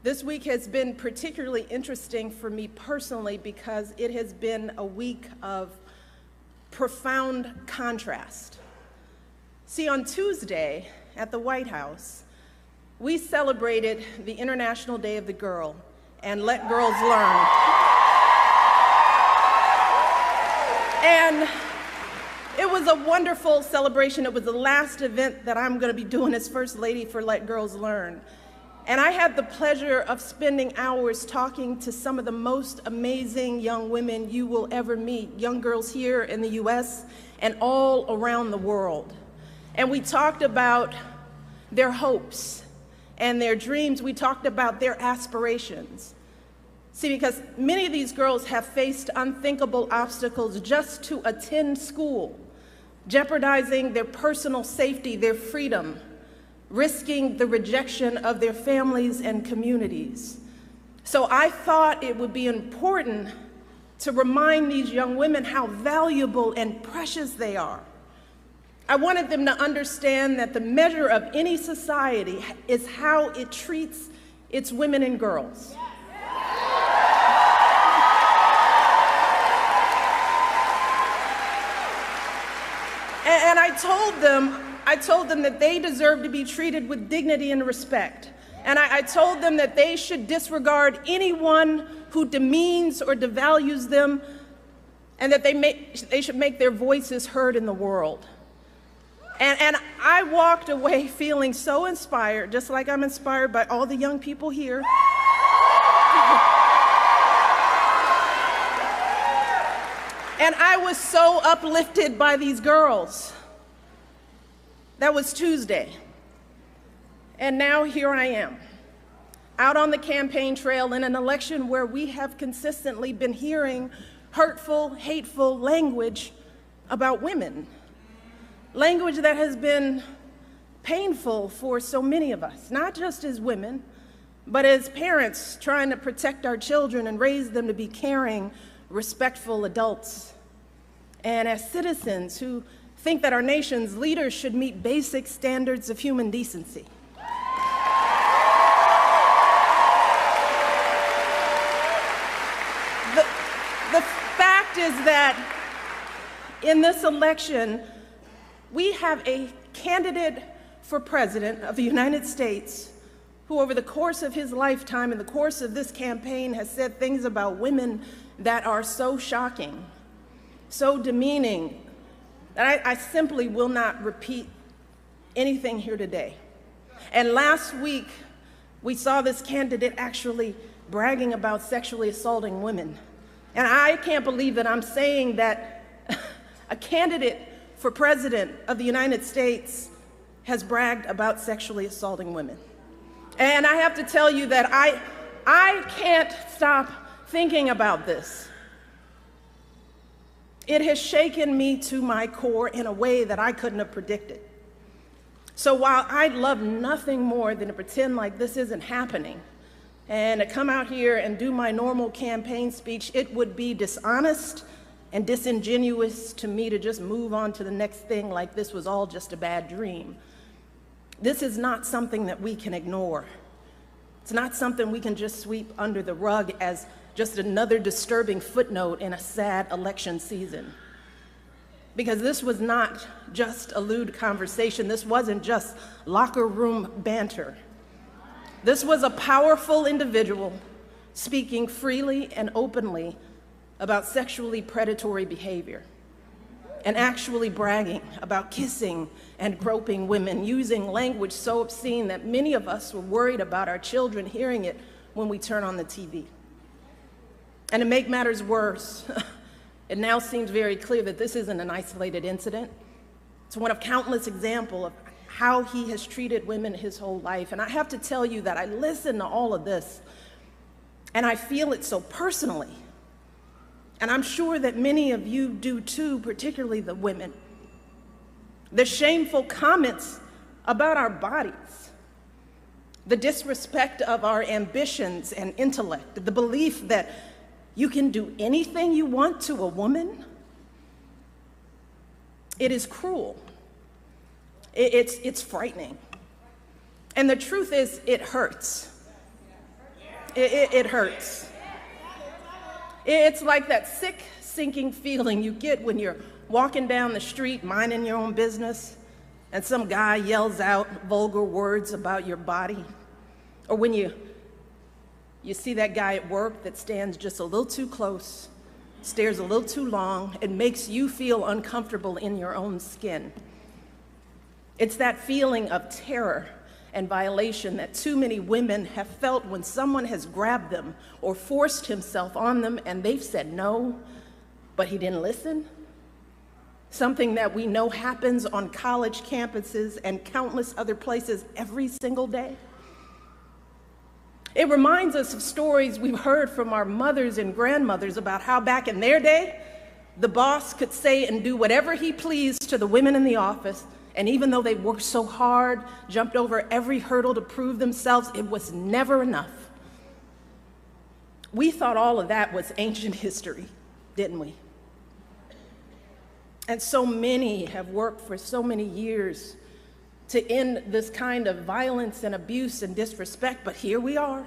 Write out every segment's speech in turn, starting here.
This week has been particularly interesting for me personally because it has been a week of profound contrast. See, on Tuesday at the White House, we celebrated the International Day of the Girl and Let Girls Learn. And it was a wonderful celebration. It was the last event that I'm going to be doing as First Lady for Let Girls Learn. And I had the pleasure of spending hours talking to some of the most amazing young women you will ever meet, young girls here in the US and all around the world. And we talked about their hopes and their dreams. We talked about their aspirations. See, because many of these girls have faced unthinkable obstacles just to attend school, jeopardizing their personal safety, their freedom, risking the rejection of their families and communities. So I thought it would be important to remind these young women how valuable and precious they are. I wanted them to understand that the measure of any society is how it treats its women and girls. And I told them that they deserve to be treated with dignity and respect. And I told them that they should disregard anyone who demeans or devalues them, and that they should make their voices heard in the world. And I walked away feeling so inspired, just like I'm inspired by all the young people here. And I was so uplifted by these girls. That was Tuesday. And now here I am, out on the campaign trail in an election where we have consistently been hearing hurtful, hateful language about women. Language that has been painful for so many of us, not just as women, but as parents trying to protect our children and raise them to be caring, respectful adults. And as citizens who think that our nation's leaders should meet basic standards of human decency. The fact is that in this election, we have a candidate for president of the United States who over the course of his lifetime, in the course of this campaign, has said things about women that are so shocking, so demeaning, that I simply will not repeat anything here today. And last week, we saw this candidate actually bragging about sexually assaulting women. And I can't believe that I'm saying that a candidate for president of the United States has bragged about sexually assaulting women. And I have to tell you that I can't stop thinking about this. It has shaken me to my core in a way that I couldn't have predicted. So while I'd love nothing more than to pretend like this isn't happening and to come out here and do my normal campaign speech, it would be dishonest and disingenuous to me to just move on to the next thing like this was all just a bad dream. This is not something that we can ignore. It's not something we can just sweep under the rug as just another disturbing footnote in a sad election season. Because this was not just a lewd conversation. This wasn't just locker room banter. This was a powerful individual speaking freely and openly about sexually predatory behavior and actually bragging about kissing and groping women, using language so obscene that many of us were worried about our children hearing it when we turn on the TV. And to make matters worse, it now seems very clear that this isn't an isolated incident. It's one of countless examples of how he has treated women his whole life. And I have to tell you that I listen to all of this, and I feel it so personally. And I'm sure that many of you do too, particularly the women. The shameful comments about our bodies, the disrespect of our ambitions and intellect, the belief that you can do anything you want to a woman. It is cruel. It's frightening. And the truth is, it hurts. It hurts. It's like that sick, sinking feeling you get when you're walking down the street, minding your own business, and some guy yells out vulgar words about your body. Or when you see that guy at work that stands just a little too close, stares a little too long, and makes you feel uncomfortable in your own skin. It's that feeling of terror and violation that too many women have felt when someone has grabbed them or forced himself on them and they've said no, but he didn't listen. Something that we know happens on college campuses and countless other places every single day. It reminds us of stories we've heard from our mothers and grandmothers about how back in their day, the boss could say and do whatever he pleased to the women in the office, and even though they worked so hard, jumped over every hurdle to prove themselves, it was never enough. We thought all of that was ancient history, didn't we? And so many have worked for so many years to end this kind of violence and abuse and disrespect, but here we are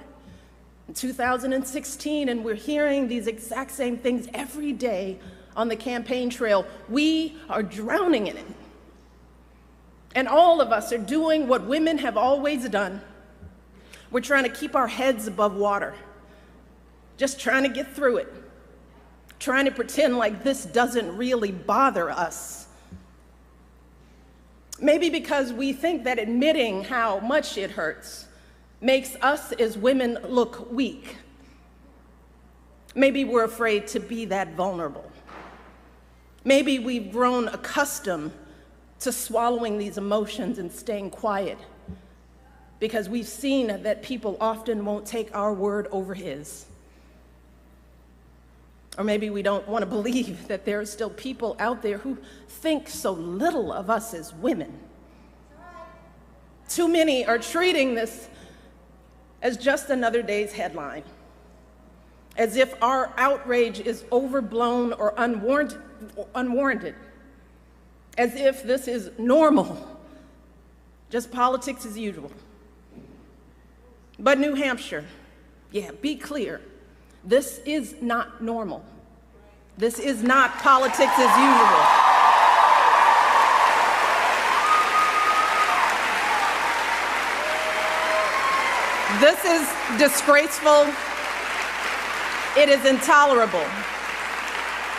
in 2016, and we're hearing these exact same things every day on the campaign trail. We are drowning in it. And all of us are doing what women have always done. We're trying to keep our heads above water, just trying to get through it, trying to pretend like this doesn't really bother us. Maybe because we think that admitting how much it hurts makes us as women look weak. Maybe we're afraid to be that vulnerable. Maybe we've grown accustomed to swallowing these emotions and staying quiet because we've seen that people often won't take our word over his. Or maybe we don't want to believe that there are still people out there who think so little of us as women. Too many are treating this as just another day's headline, as if our outrage is overblown or unwarranted, as if this is normal, just politics as usual. But New Hampshire, yeah, be clear, this is not normal. This is not politics as usual. This is disgraceful. It is intolerable.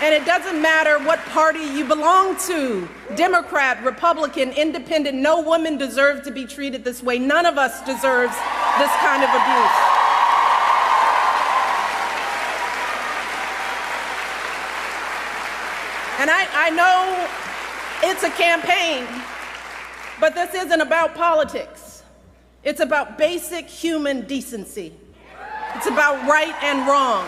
And it doesn't matter what party you belong to, Democrat, Republican, Independent, no woman deserves to be treated this way. None of us deserves this kind of abuse. And I know it's a campaign, but this isn't about politics. It's about basic human decency. It's about right and wrong.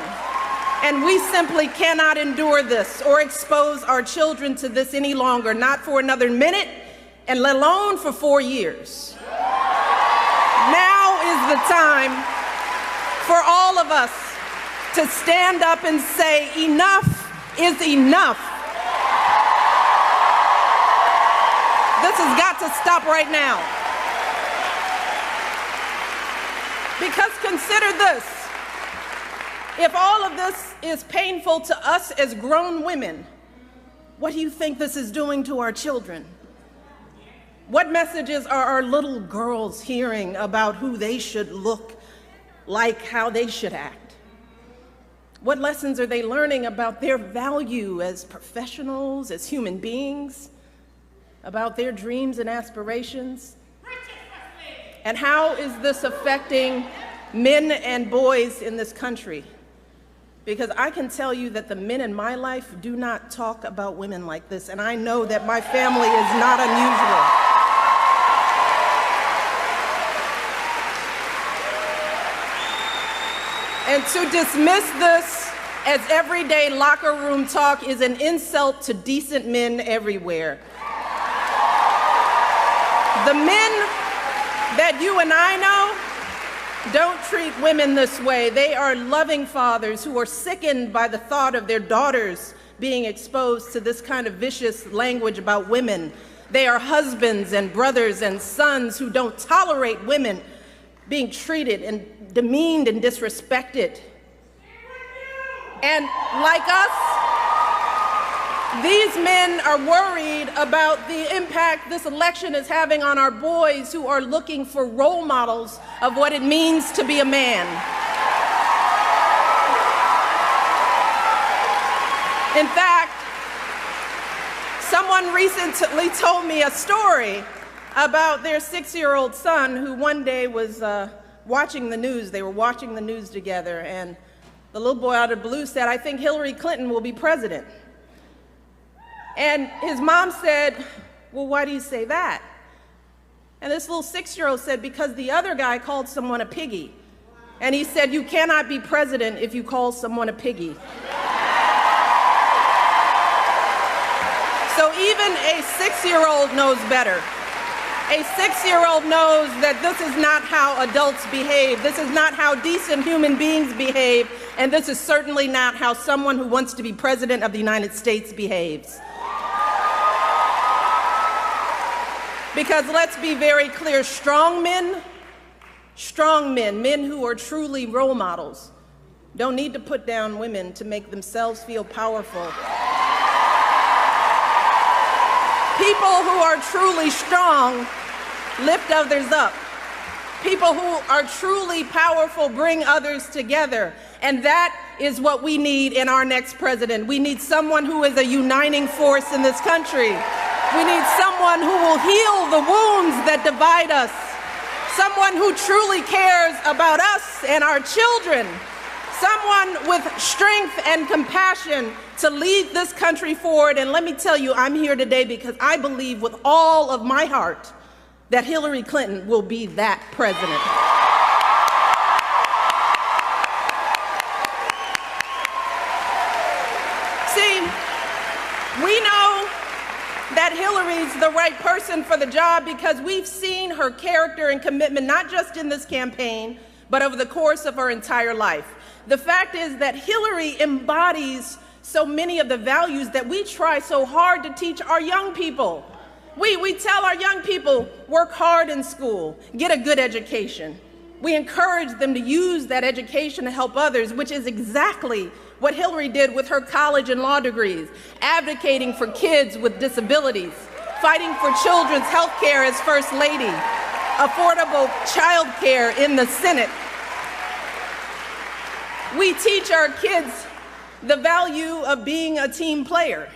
And we simply cannot endure this or expose our children to this any longer, not for another minute, and let alone for 4 years. Now is the time for all of us to stand up and say, enough is enough. This has got to stop right now. Because consider this. If all of this is painful to us as grown women, what do you think this is doing to our children? What messages are our little girls hearing about who they should look like, how they should act? What lessons are they learning about their value as professionals, as human beings, about their dreams and aspirations? And how is this affecting men and boys in this country? Because I can tell you that the men in my life do not talk about women like this, and I know that my family is not unusual. And to dismiss this as everyday locker room talk is an insult to decent men everywhere. The men that you and I know don't treat women this way. They are loving fathers who are sickened by the thought of their daughters being exposed to this kind of vicious language about women. They are husbands and brothers and sons who don't tolerate women being treated and demeaned and disrespected. And like us, these men are worried about the impact this election is having on our boys who are looking for role models of what it means to be a man. In fact, someone recently told me a story about their 6-year-old son who one day was watching the news. They were watching the news together, and the little boy out of the blue said, "I think Hillary Clinton will be president." And his mom said, "Well, why do you say that?" And this little 6-year-old said, "Because the other guy called someone a piggy." And he said, "You cannot be president if you call someone a piggy." So even a 6-year-old knows better. A 6-year-old knows that this is not how adults behave. This is not how decent human beings behave. And this is certainly not how someone who wants to be president of the United States behaves. Because let's be very clear, strong men, men who are truly role models, don't need to put down women to make themselves feel powerful. People who are truly strong lift others up. People who are truly powerful bring others together. And that is what we need in our next president. We need someone who is a uniting force in this country. We need someone who will heal the wounds that divide us. Someone who truly cares about us and our children. Someone with strength and compassion to lead this country forward. And let me tell you, I'm here today because I believe with all of my heart that Hillary Clinton will be that president. See, we know that Hillary's the right person for the job because we've seen her character and commitment, not just in this campaign, but over the course of her entire life. The fact is that Hillary embodies so many of the values that we try so hard to teach our young people. We tell our young people, work hard in school, get a good education. We encourage them to use that education to help others, which is exactly what Hillary did with her college and law degrees, advocating for kids with disabilities, fighting for children's health care as First Lady, affordable child care in the Senate. We teach our kids the value of being a team player,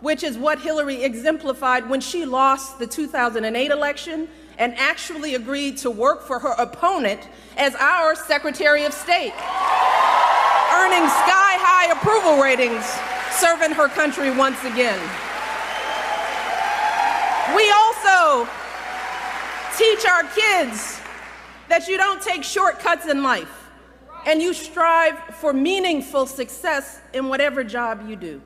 which is what Hillary exemplified when she lost the 2008 election and actually agreed to work for her opponent as our Secretary of State, earning sky-high approval ratings, serving her country once again. We also teach our kids that you don't take shortcuts in life and you strive for meaningful success in whatever job you do.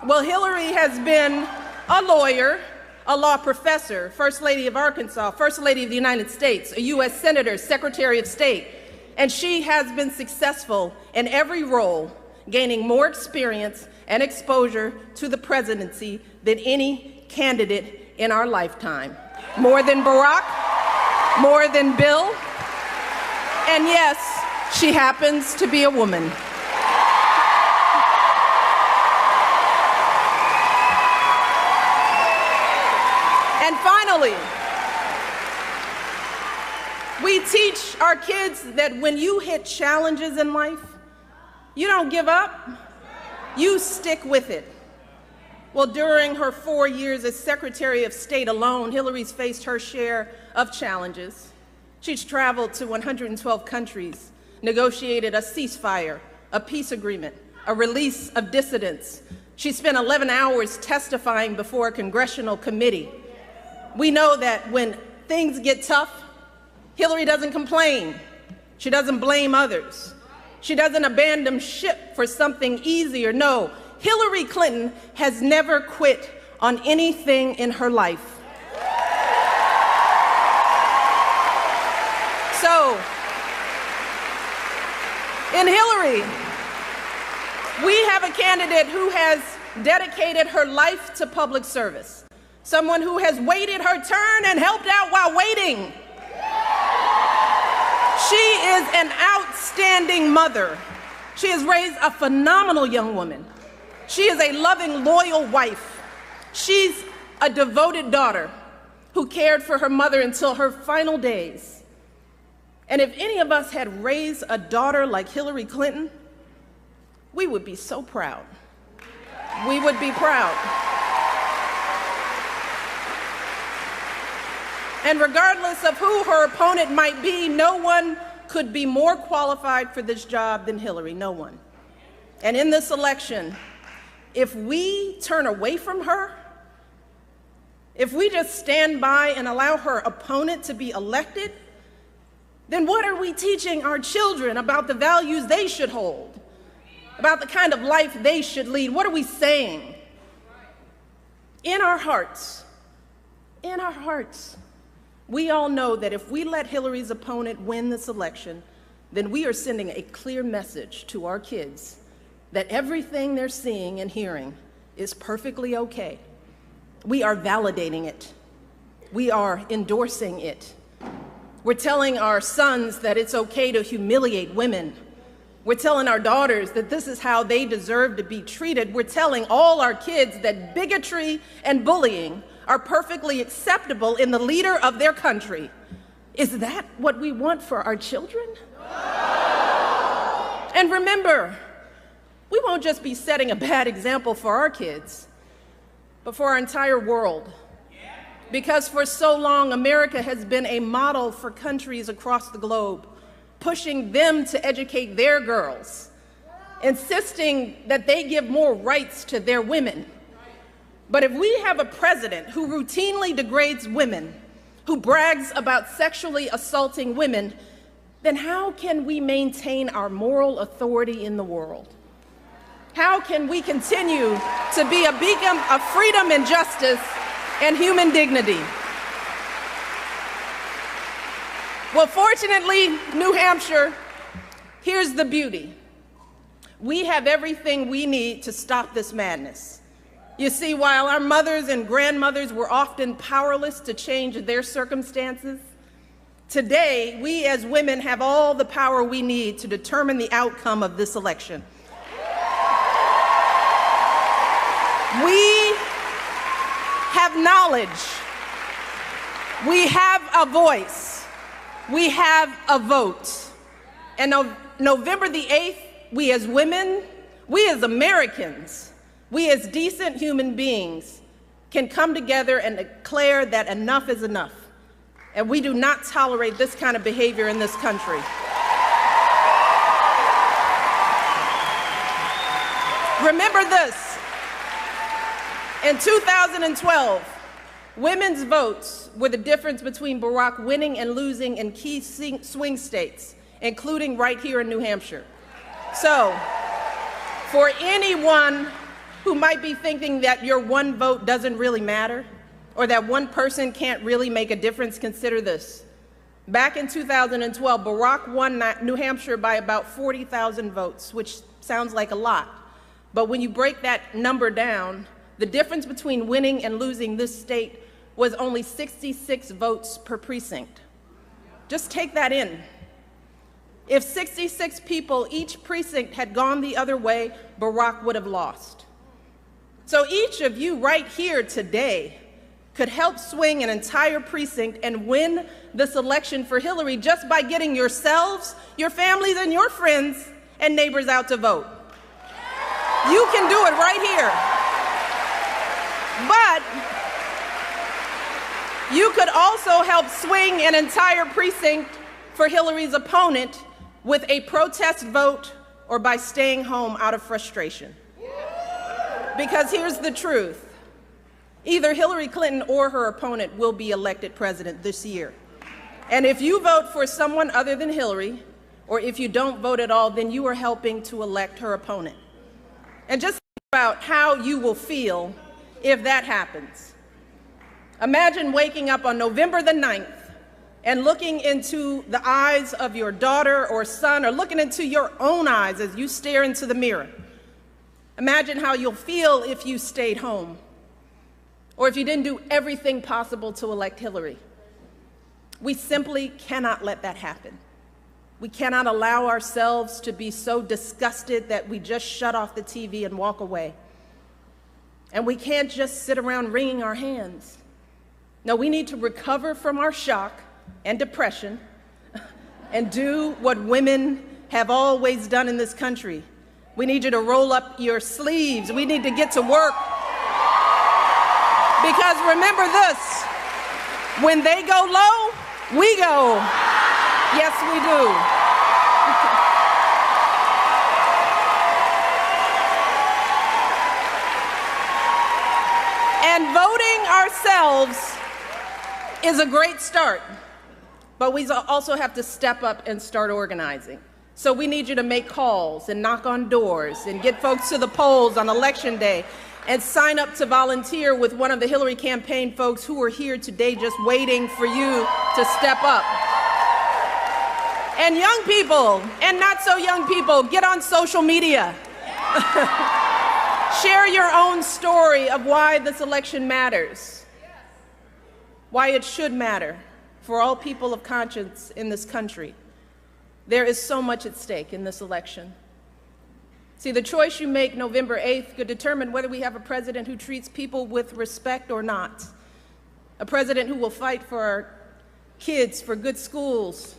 Well, Hillary has been a lawyer, a law professor, First Lady of Arkansas, First Lady of the United States, a U.S. Senator, Secretary of State, and she has been successful in every role, gaining more experience and exposure to the presidency than any candidate in our lifetime. More than Barack, more than Bill, and yes, she happens to be a woman. And finally, we teach our kids that when you hit challenges in life, you don't give up, you stick with it. Well, during her 4 years as Secretary of State alone, Hillary's faced her share of challenges. She's traveled to 112 countries, negotiated a ceasefire, a peace agreement, a release of dissidents. She spent 11 hours testifying before a congressional committee. We know that when things get tough, Hillary doesn't complain. She doesn't blame others. She doesn't abandon ship for something easier. No, Hillary Clinton has never quit on anything in her life. So, in Hillary, we have a candidate who has dedicated her life to public service, someone who has waited her turn and helped out while waiting. She is an outstanding mother. She has raised a phenomenal young woman. She is a loving, loyal wife. She's a devoted daughter who cared for her mother until her final days. And if any of us had raised a daughter like Hillary Clinton, we would be so proud. We would be proud. And regardless of who her opponent might be, no one could be more qualified for this job than Hillary, no one. And in this election, if we turn away from her, if we just stand by and allow her opponent to be elected, then what are we teaching our children about the values they should hold, about the kind of life they should lead? What are we saying? In our hearts, we all know that if we let Hillary's opponent win this election, then we are sending a clear message to our kids that everything they're seeing and hearing is perfectly okay. We are validating it. We are endorsing it. We're telling our sons that it's okay to humiliate women. We're telling our daughters that this is how they deserve to be treated. We're telling all our kids that bigotry and bullying are perfectly acceptable in the leader of their country. Is that what we want for our children? And remember, we won't just be setting a bad example for our kids, but for our entire world. Because for so long, America has been a model for countries across the globe, pushing them to educate their girls, insisting that they give more rights to their women. But if we have a president who routinely degrades women, who brags about sexually assaulting women, then how can we maintain our moral authority in the world? How can we continue to be a beacon of freedom and justice and human dignity? Well, fortunately, New Hampshire, here's the beauty. We have everything we need to stop this madness. You see, while our mothers and grandmothers were often powerless to change their circumstances, today, we as women have all the power we need to determine the outcome of this election. We have knowledge. We have a voice. We have a vote. And on November the 8th, we as women, we as Americans, we as decent human beings can come together and declare that enough is enough. And we do not tolerate this kind of behavior in this country. Remember this. In 2012, women's votes were the difference between Barack winning and losing in key swing states, including right here in New Hampshire. So, for anyone who might be thinking that your one vote doesn't really matter, or that one person can't really make a difference, consider this. Back in 2012, Barack won New Hampshire by about 40,000 votes, which sounds like a lot. But when you break that number down, the difference between winning and losing this state was only 66 votes per precinct. Just take that in. If 66 people, each precinct had gone the other way, Barack would have lost. So each of you right here today could help swing an entire precinct and win this election for Hillary just by getting yourselves, your families, and your friends and neighbors out to vote. You can do it right here. But you could also help swing an entire precinct for Hillary's opponent with a protest vote or by staying home out of frustration. Because here's the truth. Either Hillary Clinton or her opponent will be elected president this year. And if you vote for someone other than Hillary, or if you don't vote at all, then you are helping to elect her opponent. And just think about how you will feel if that happens. Imagine waking up on November the 9th and looking into the eyes of your daughter or son, or looking into your own eyes as you stare into the mirror. Imagine how you'll feel if you stayed home, or if you didn't do everything possible to elect Hillary. We simply cannot let that happen. We cannot allow ourselves to be so disgusted that we just shut off the TV and walk away. And we can't just sit around wringing our hands. No, we need to recover from our shock and depression and do what women have always done in this country. We need you to roll up your sleeves. We need to get to work. Because remember this, when they go low, we go. Yes, we do. And voting ourselves is a great start, but we also have to step up and start organizing. So we need you to make calls and knock on doors and get folks to the polls on Election Day and sign up to volunteer with one of the Hillary campaign folks who are here today just waiting for you to step up. And young people, and not so young people, get on social media. Share your own story of why this election matters, why it should matter for all people of conscience in this country. There is so much at stake in this election. See, the choice you make November 8th could determine whether we have a president who treats people with respect or not, a president who will fight for our kids, for good schools,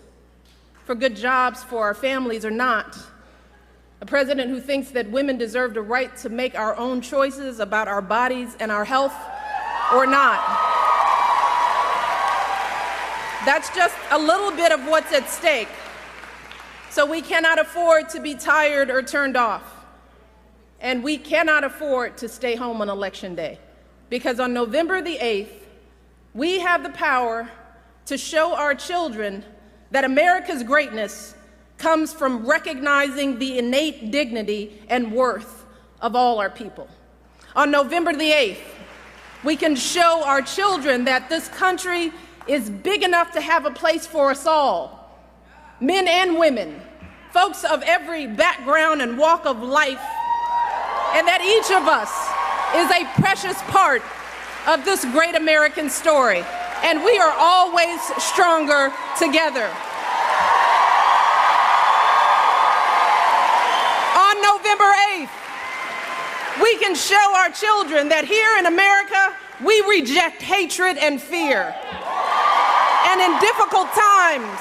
for good jobs for our families or not, a president who thinks that women deserve the right to make our own choices about our bodies and our health or not. That's just a little bit of what's at stake. So we cannot afford to be tired or turned off. And we cannot afford to stay home on Election Day. Because on November the 8th, we have the power to show our children that America's greatness comes from recognizing the innate dignity and worth of all our people. On November the 8th, we can show our children that this country is big enough to have a place for us all, men and women, folks of every background and walk of life, and that each of us is a precious part of this great American story, and we are always stronger together. On November 8th, we can show our children that here in America, we reject hatred and fear. And in difficult times,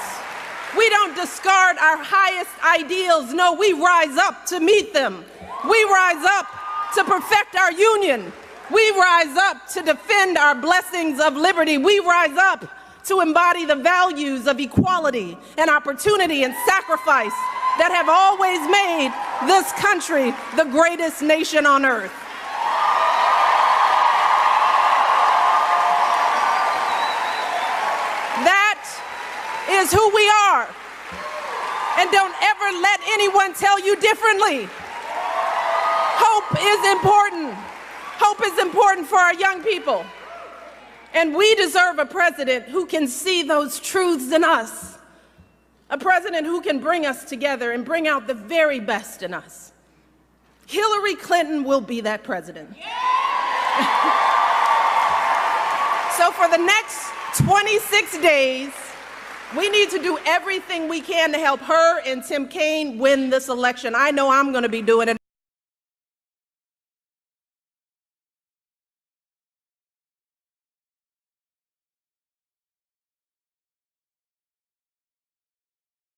we don't discard our highest ideals. No, we rise up to meet them. We rise up to perfect our union. We rise up to defend our blessings of liberty. We rise up to embody the values of equality and opportunity and sacrifice that have always made this country the greatest nation on earth. That is who we are. And don't ever let anyone tell you differently. Hope is important. Hope is important for our young people. And we deserve a president who can see those truths in us. A president who can bring us together and bring out the very best in us. Hillary Clinton will be that president. So for the next 26 days, we need to do everything we can to help her and Tim Kaine win this election. I know I'm going to be doing it.